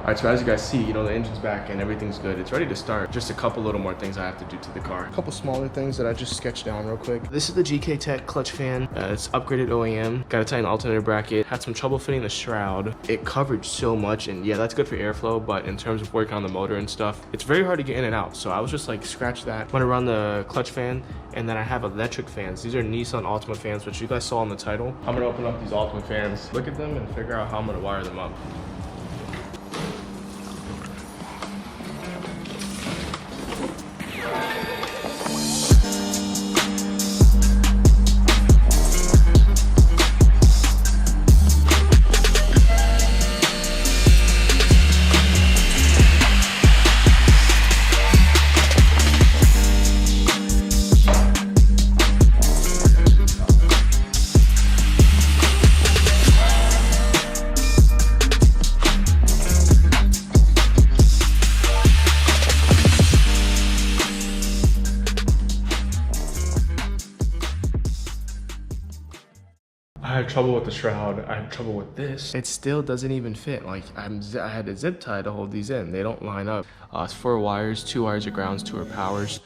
Alright, so as you guys see, you know, the engine's back and everything's good. It's ready to start. Just a couple little more things I have to do to the car. A couple smaller things that I just sketched down real quick. This is the GK Tech clutch fan. It's upgraded OEM. Got a tighten alternator bracket. Had some trouble fitting the shroud. It covered so much, and yeah, that's good for airflow, but in terms of working on the motor and stuff, it's very hard to get in and out. So I was just like, scratch that. Went around the clutch fan, and then I have electric fans. These are Nissan Altima fans, which you guys saw in the title. I'm gonna open up these Altima fans, look at them, and figure out how I'm gonna wire them up. I had trouble with the shroud. I had trouble with this. It still doesn't even fit. Like I had a zip tie to hold these in. They don't line up. It's 4 wires, 2 wires are grounds, 2 are powers.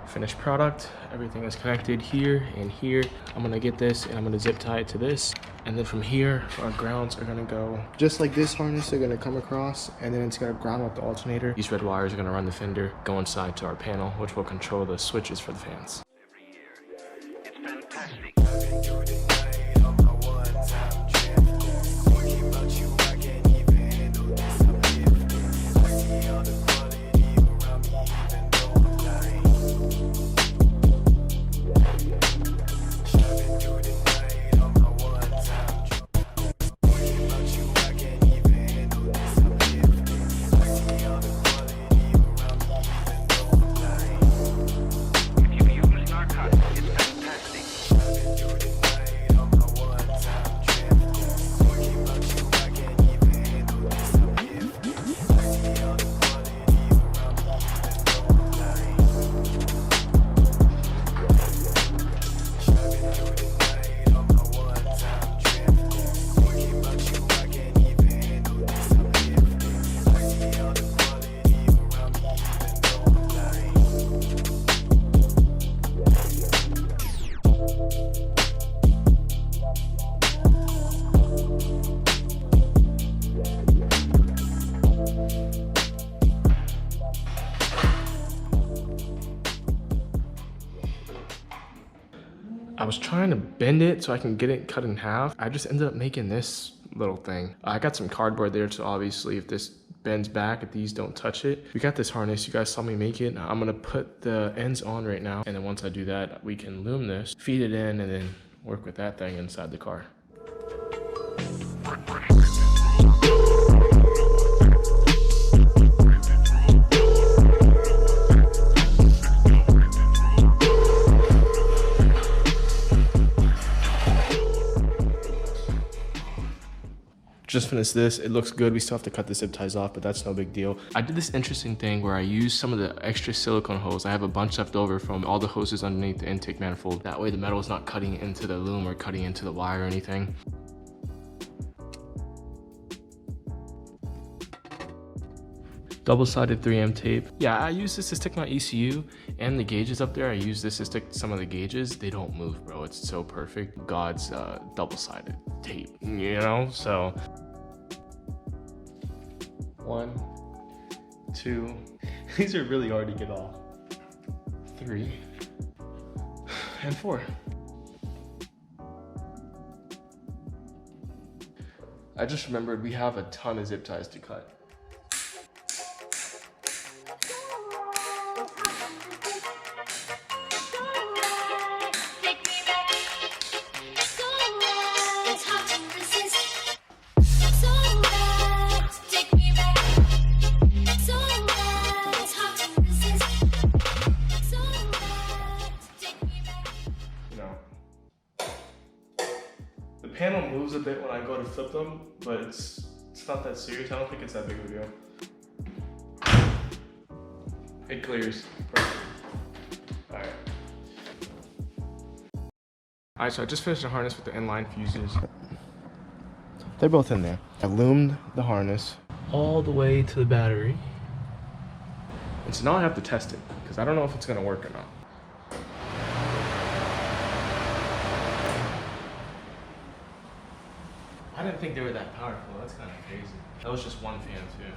Finished product, everything is connected here and here. I'm gonna get this and I'm gonna zip tie it to this, and then from here our grounds are gonna go just like this harness. They're gonna come across, and then it's gonna ground with the alternator. These red wires are gonna run the fender, go inside to our panel, which will control the switches for the fans. I was trying to bend it so I can get it cut in half. I just ended up making this little thing. I got some cardboard there, so obviously if this bends back, if these don't touch it. We got this harness, you guys saw me make it. I'm gonna put the ends on right now, and then once I do that, we can loom this, feed it in, and then work with that thing inside the car. Just finished this. It looks good. We still have to cut the zip ties off, but that's no big deal. I did this interesting thing where I used some of the extra silicone hose. I have a bunch left over from all the hoses underneath the intake manifold. That way the metal is not cutting into the loom or cutting into the wire or anything. Double-sided 3M tape. Yeah, I use this to stick my ECU and the gauges up there. I use this to stick some of the gauges. They don't move, bro. It's so perfect. God's double-sided tape, you know? So 1, 2. These are really hard to get off. 3 and 4. I just remembered we have a ton of zip ties to cut. you know, the panel moves a bit when I go to flip them, but it's not that serious. I don't think it's that big of a deal. It clears. Perfect. Alright. Alright, so I just finished the harness with the inline fuses. They're both in there. I loomed the harness all the way to the battery. And so now I have to test it, because I don't know if it's going to work or not. I didn't think they were that powerful. That's kind of crazy. That was just one fan too.